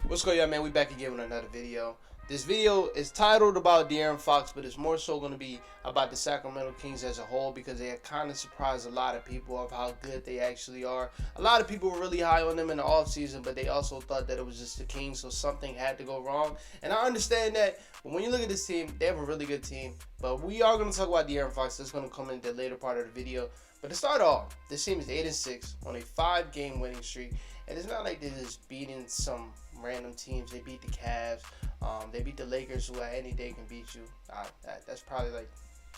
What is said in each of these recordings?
What's going on, man? We back again with another video. This video is titled about De'Aaron Fox, but it's more so going to be about the Sacramento Kings as a whole because they have kind of surprised a lot of people of how good they actually are. A lot of people were really high on them in the offseason, but they also thought that it was just the Kings, so something had to go wrong. And I understand that, but when you look at this team, they have a really good team. But we are going to talk about De'Aaron Fox. That's going to come in the later part of the video. But to start off, this team is 8-6 on a 5-game winning streak. And it's not like they're just beating some random teams. They beat the Cavs. They beat the Lakers, who at any day can beat you. That's probably like,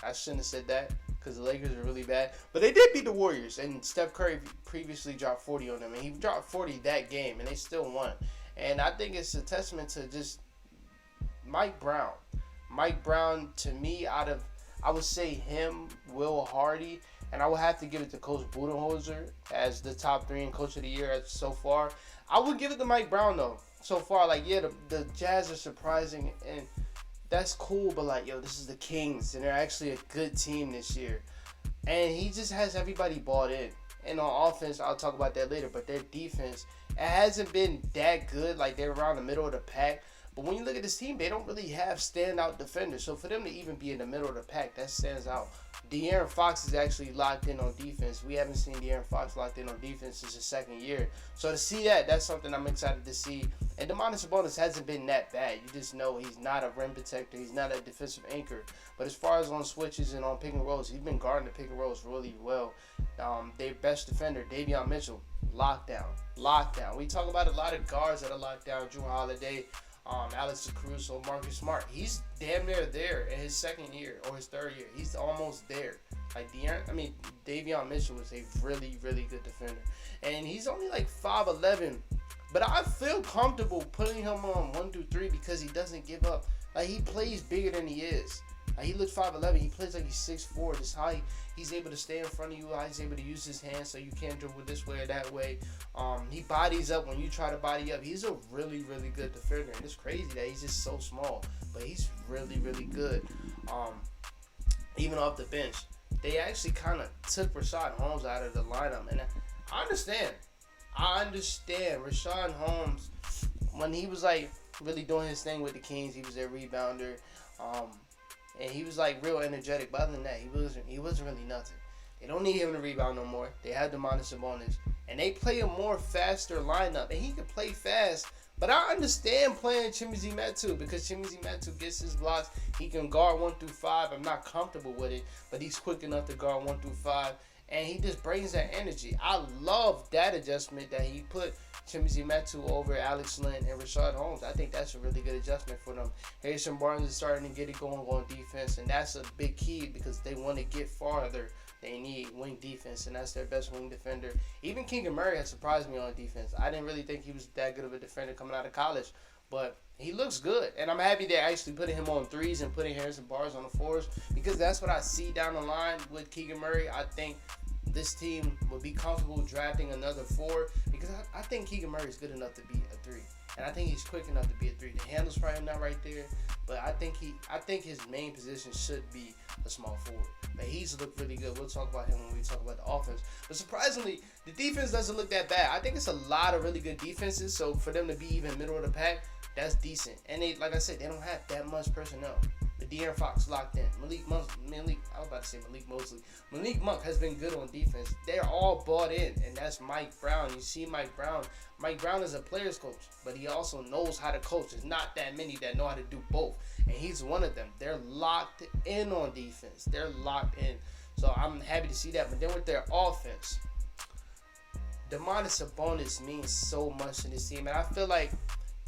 I shouldn't have said that because the Lakers are really bad. But they did beat the Warriors. And Steph Curry previously dropped 40 on them. And he dropped 40 that game. And they still won. And I think it's a testament to just Mike Brown. Mike Brown, to me, I would say him, Will Hardy, and I would have to give it to Coach Budenholzer as the top 3 and Coach of the Year so far. I would give it to Mike Brown, though, so far. Like, yeah, the Jazz are surprising, and that's cool, but, like, yo, this is the Kings, and they're actually a good team this year. And he just has everybody bought in. And on offense, I'll talk about that later, but their defense, it hasn't been that good. Like, they're around the middle of the pack. But when you look at this team, they don't really have standout defenders. So for them to even be in the middle of the pack, that stands out. De'Aaron Fox is actually locked in on defense. We haven't seen De'Aaron Fox locked in on defense since his second year. So to see that, that's something I'm excited to see. And Sabonis hasn't been that bad. You just know he's not a rim protector. He's not a defensive anchor. But as far as on switches and on pick and rolls, he's been guarding the pick and rolls really well. Their best defender, Davion Mitchell, lockdown. We talk about a lot of guards that are locked down. Drew Holiday, Alex Caruso, Marcus Smart. He's damn near there in his second year or his third year. He's almost there. Like Davion Mitchell is a really, really good defender. And he's only like 5'11". But I feel comfortable putting him on 1 through 3 because he doesn't give up. Like, he plays bigger than he is. Like, he looks 5'11". He plays like he's 6'4". Just how he's able to stay in front of you, how he's able to use his hands so you can't dribble this way or that way. He bodies up when you try to body up. He's a really, really good defender. And it's crazy that he's just so small. But he's really, really good. Even off the bench. They actually kind of took Rashad Holmes out of the lineup. And I understand. Rashad Holmes, when he was like really doing his thing with the Kings, he was their rebounder. And he was like real energetic. But other than that, he wasn't really nothing. They don't need him to rebound no more. They have Sabonis. And they play a more faster lineup. And he can play fast. But I understand playing Chimezie Metu because Chimezie Metu gets his blocks. He can guard 1 through 5. I'm not comfortable with it. But he's quick enough to guard 1 through 5. And he just brings that energy. I love that adjustment that he put Chimezie Metu over Alex Len and Rashad Holmes. I think that's a really good adjustment for them. Harrison Barnes is starting to get it going on defense, and that's a big key because they want to get farther. They need wing defense, and that's their best wing defender. Even Keegan Murray has surprised me on defense. I didn't really think he was that good of a defender coming out of college, but he looks good. And I'm happy they're actually putting him on 3s and putting Harrison Barnes on the 4s because that's what I see down the line with Keegan Murray. I think this team would be comfortable drafting another 4 because I think Keegan Murray is good enough to be a 3. And I think he's quick enough to be a 3. The handle's probably not right there, but I think his main position should be a small forward. But he's looked really good. We'll talk about him when we talk about the offense. But surprisingly, the defense doesn't look that bad. I think it's a lot of really good defenses, so for them to be even middle of the pack, that's decent. And they, like I said, they don't have that much personnel. But De'Aaron Fox locked in. Malik Monk has been good on defense. They're all bought in, and that's Mike Brown. You see Mike Brown. Mike Brown is a player's coach, but he also knows how to coach. There's not that many that know how to do both, and he's one of them. They're locked in on defense. They're locked in. So I'm happy to see that. But then with their offense, Sabonis means so much to this team, and I feel like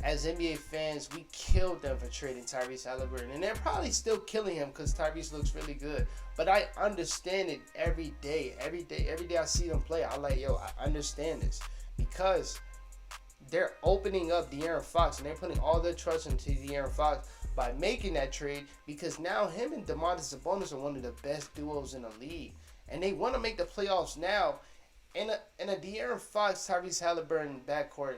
as NBA fans, we killed them for trading Tyrese Halliburton. And they're probably still killing him because Tyrese looks really good. But I understand it every day. Every day I see them play, I'm like, yo, I understand this. Because they're opening up De'Aaron Fox. And they're putting all their trust into De'Aaron Fox by making that trade. Because now him and Sabonis are one of the best duos in the league. And they want to make the playoffs now. In a De'Aaron Fox, Tyrese Halliburton backcourt,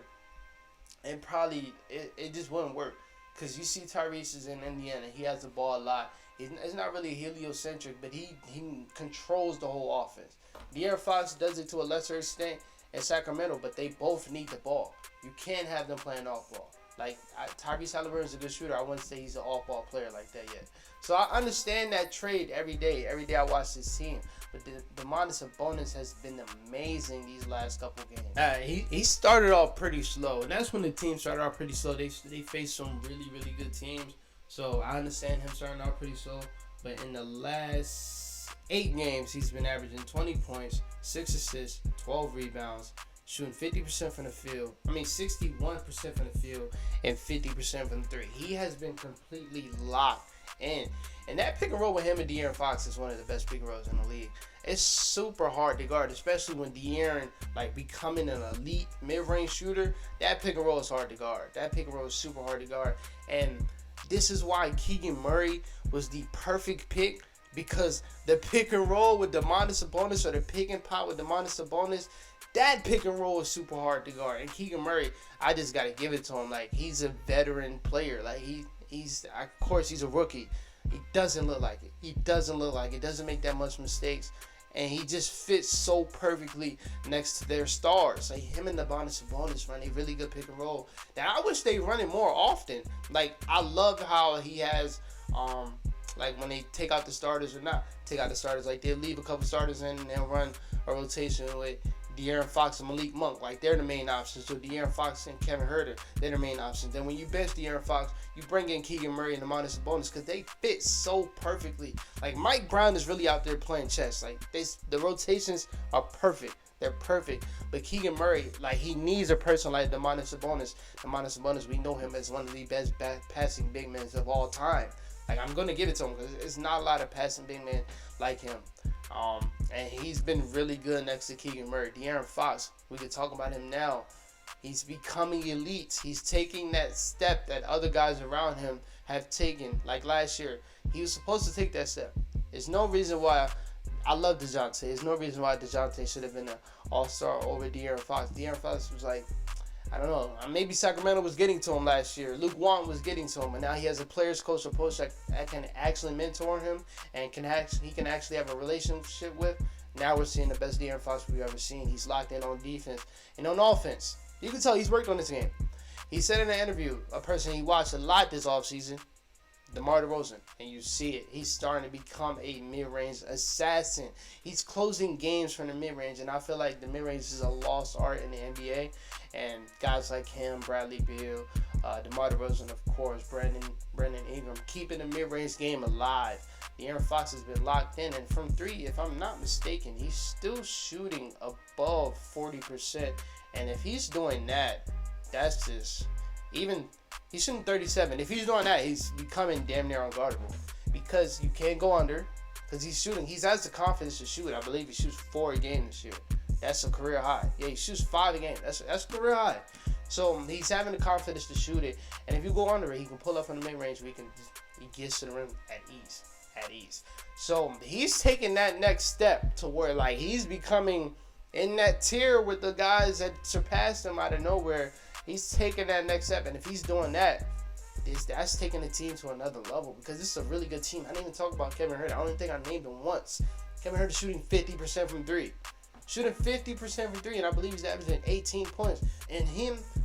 and probably it just wouldn't work because you see Tyrese is in Indiana. He has the ball a lot. It's not really heliocentric, but he controls the whole offense. De'Aaron Fox does it to a lesser extent in Sacramento, but they both need the ball. You can't have them playing off ball. Like Tyrese Halliburton is a good shooter. I wouldn't say he's an off-ball player like that yet. So I understand that trade every day. Every day I watch this team. But the Domantas Sabonis has been amazing these last couple games. He started off pretty slow, and that's when the team started off pretty slow. They faced some really good teams. So I understand him starting out pretty slow. But in the last 8 games, he's been averaging 20 points, 6 assists, 12 rebounds, shooting 50% from the field. 61% from the field and 50% from the three. He has been completely locked in. And that pick and roll with him and De'Aaron Fox is one of the best pick and rolls in the league. It's super hard to guard, especially when De'Aaron becoming an elite mid-range shooter. That pick and roll is hard to guard. That pick and roll is super hard to guard. And this is why Keegan Murray was the perfect pick, because the pick and roll with Domantas Sabonis, or the pick and pop with Domantas Sabonis, that pick and roll is super hard to guard. And Keegan Murray, I just gotta give it to him. He's a veteran player. He's of course he's a rookie. He doesn't look like it. He doesn't make that much mistakes. And he just fits so perfectly next to their stars. Him and Domantas Sabonis run a really good pick and roll that I wish they run it more often. I love how he has, when they take out the starters or not take out the starters, they leave a couple starters in and they'll run a rotation with De'Aaron Fox and Malik Monk. They're the main options. So De'Aaron Fox and Kevin Huerter, they're the main options. Then when you bench De'Aaron Fox, you bring in Keegan Murray and Domantas Sabonis because they fit so perfectly. Mike Brown is really out there playing chess. The rotations are perfect. They're perfect. But Keegan Murray, he needs a person like Domantas Sabonis. Domantas Sabonis, we know him as one of the best passing big men of all time. I'm going to give it to him because it's not a lot of passing big men like him. And he's been really good next to Keegan Murray. De'Aaron Fox, we could talk about him now. He's becoming elite. He's taking that step that other guys around him have taken. Last year, he was supposed to take that step. There's no reason why. I love DeJounte. There's no reason why DeJounte should have been an all-star over De'Aaron Fox. De'Aaron Fox was I don't know. Maybe Sacramento was getting to him last year. Luke Walton was getting to him, and now he has a players coach or coach that can actually mentor him and he can actually have a relationship with. Now we're seeing the best De'Aaron Fox we've ever seen. He's locked in on defense and on offense. You can tell he's worked on this game. He said in an interview, a person he watched a lot this offseason, DeMar DeRozan, and you see it. He's starting to become a mid-range assassin. He's closing games from the mid-range, and I feel like the mid-range is a lost art in the NBA. And guys like him, Bradley Beal, DeMar DeRozan, of course, Brandon Ingram, keeping the mid-range game alive. De'Aaron Fox has been locked in, and from 3, if I'm not mistaken, he's still shooting above 40%. And if he's doing that, that's just he's shooting 37. If he's doing that, he's becoming damn near unguardable because you can't go under because he's shooting. He has the confidence to shoot. I believe he shoots 4 a game this year. That's a career high. Yeah, he shoots 5 a game. That's a career high. So he's having the confidence to shoot it. And if you go under it, he can pull up from the mid range. He gets to the rim at ease. So he's taking that next step to where he's becoming in that tier with the guys that surpassed him out of nowhere. He's taking that next step, and if he's doing that, that's taking the team to another level because this is a really good team. I didn't even talk about Kevin Huerter. I don't even think I named him once. Kevin Huerter shooting 50% from 3. Shooting 50% from 3, and I believe he's averaging 18 points. And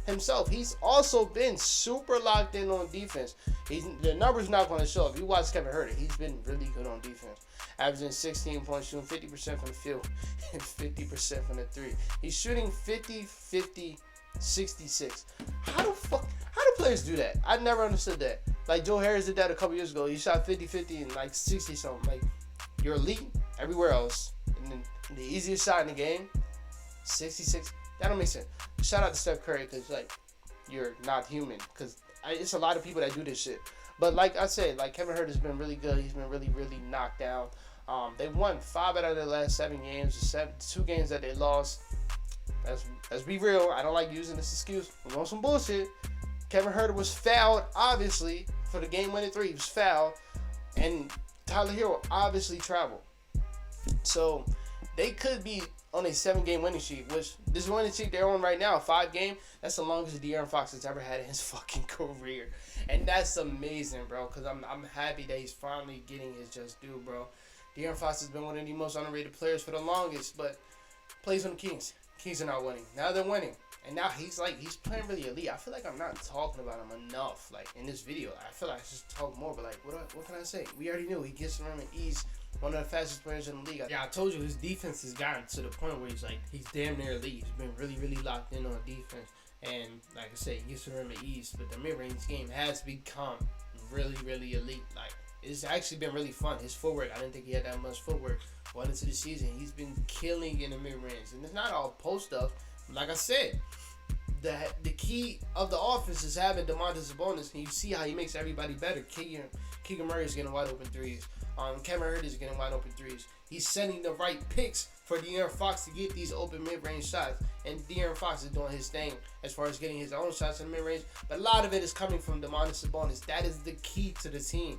himself, he's also been super locked in on defense. The numbers not going to show. If you watch Kevin Huerter, he's been really good on defense. Averaging 16 points, shooting 50% from the field, and 50% from the 3. He's shooting 50-50. 66. How do players do that? I never understood that. Joe Harris did that a couple years ago. He shot 50-50 and 60 something. You're elite everywhere else, and then the easiest shot in the game, 66. That don't make sense. Shout out to Steph Curry because you're not human. Because it's a lot of people that do this shit. But like I said, Kevin Huerter's been really good. He's been really knocked down. They won 5 out of their last 7 games. The 2 games that they lost. Let's be real. I don't like using this excuse. We're on some bullshit. Kevin Huerter was fouled, obviously, for the game-winning 3. He was fouled. And Tyler Hero obviously traveled. So, they could be on a 7-game winning streak, which this winning streak they're on right now, 5-game, that's the longest De'Aaron Fox has ever had in his fucking career. And that's amazing, bro, because I'm happy that he's finally getting his just due, bro. De'Aaron Fox has been one of the most underrated players for the longest, but plays on the Kings. Kings are not winning. Now they're winning. And now he's playing really elite. I feel like I'm not talking about him enough. Like in this video, I feel like I should talk more. But like, what can I say? We already knew he gets around the ease. One of the fastest players in the league. Yeah, I told you his defense has gotten to the point where he's damn near elite. He's been really locked in on defense. And like I said, he gets around the ease. But the mid-range game has become really elite. Like it's actually been really fun. His footwork, I didn't think he had that much footwork going into the season. He's been killing in the mid-range, and it's not all post stuff. Like I said, the key of the offense is having DeMontis Sabonis, and you see how he makes everybody better. Keegan Murray is getting wide open threes. Cameron Hurd is getting wide open threes. He's sending the right picks for De'Aaron Fox to get these open mid-range shots, and De'Aaron Fox is doing his thing as far as getting his own shots in the mid-range. But a lot of it is coming from DeMontis Sabonis. That is the key to the team.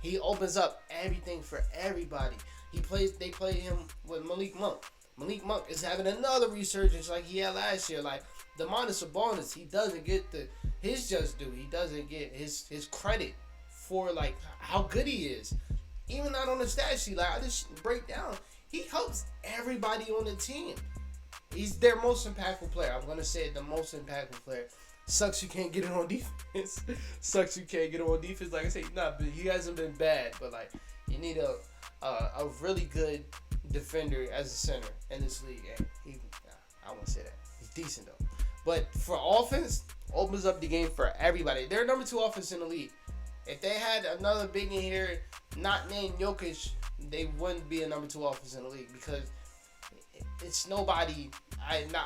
He opens up everything for everybody. They play him with Malik Monk. Malik Monk is having another resurgence like he had last year. Like DeMontis Sabonis, he doesn't get his just due. He doesn't get his credit for like how good he is. Even not on the stat sheet, like I just break down, he helps everybody on the team. He's their most impactful player. I'm gonna say it, the most impactful player. Sucks you can't get it on defense. Sucks you can't get it on defense. Like I say, he hasn't been bad, but like you need a really good defender as a center in this league. And I won't say that. He's decent though. But for offense, opens up the game for everybody. They're number 2 offense in the league. If they had another big in here, not named Jokic, they wouldn't be a number 2 offense in the league because it's nobody.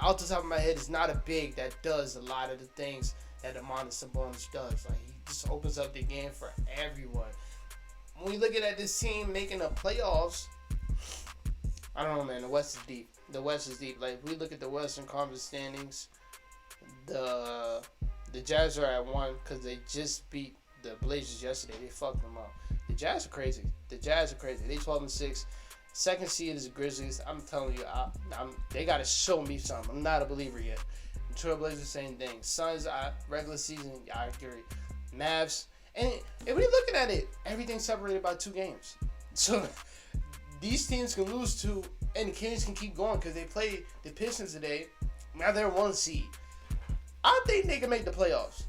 Off the top of my head, it's not a big that does a lot of the things that DeMontis Sabonis does. Like he just opens up the game for everyone. When we looking at this team making the playoffs, I don't know, man. The West is deep. The West is deep. Like if we look at the Western Conference standings, the Jazz are at 1 because they just beat the Blazers yesterday. They fucked them up. The Jazz are crazy. They 12-6. Second seed is the Grizzlies. I'm telling you, they got to show me something. I'm not a believer yet. The Trailblazers, same thing. Suns, regular season, I agree. Mavs. And if we're looking at it, everything's separated by 2 games. So these teams can lose 2, and the Kings can keep going because they played the Pistons today. Now they're 1 seed. I think they can make the playoffs.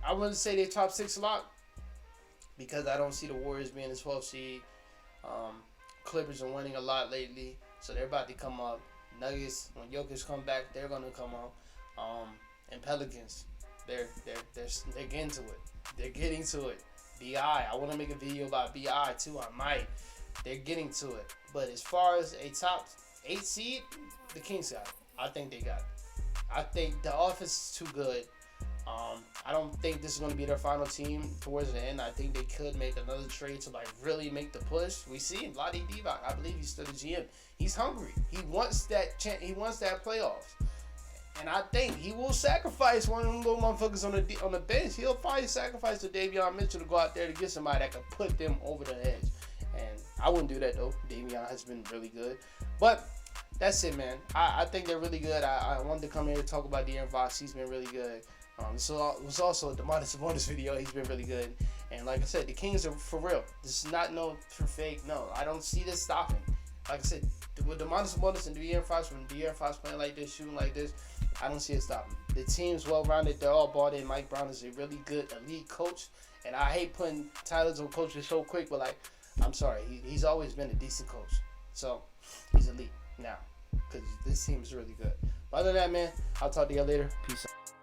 I wouldn't say they're top 6 a lot because I don't see the Warriors being the 12th seed. Clippers are winning a lot lately, so they're about to come up. Nuggets, when Jokic come back, they're gonna come up. And Pelicans, they're getting to it. They're getting to it. BI, I want to make a video about BI too. I might. They're getting to it. But as far as a top 8 seed, the Kings got it. I think they got it. I think the offense is too good. I don't think this is going to be their final team towards the end. I think they could make another trade to like really make the push. We see him, Vlade Divac. I believe he's still the GM. He's hungry. He wants that he wants that playoffs. And I think he will sacrifice one of them little motherfuckers on the bench. He'll probably sacrifice to Davion Mitchell to go out there to get somebody that can put them over the edge. And I wouldn't do that though. Davion has been really good. But that's it, man. I think they're really good. I wanted to come here to talk about De'Aaron Fox. He's been really good. So it was also a DeMontis Sabonis video. He's been really good. And like I said, the Kings are for real. This is not no for fake. No, I don't see this stopping. Like I said, with DeMontis Sabonis and De'Aaron Fox, when De'Aaron Fox playing like this, shooting like this, I don't see it stopping. The team's well-rounded. They're all bought in. Mike Brown is a really good elite coach. And I hate putting titles on coaches so quick, but like, I'm sorry. He's always been a decent coach. So he's elite now because this team is really good. But other than that, man, I'll talk to you later. Peace out.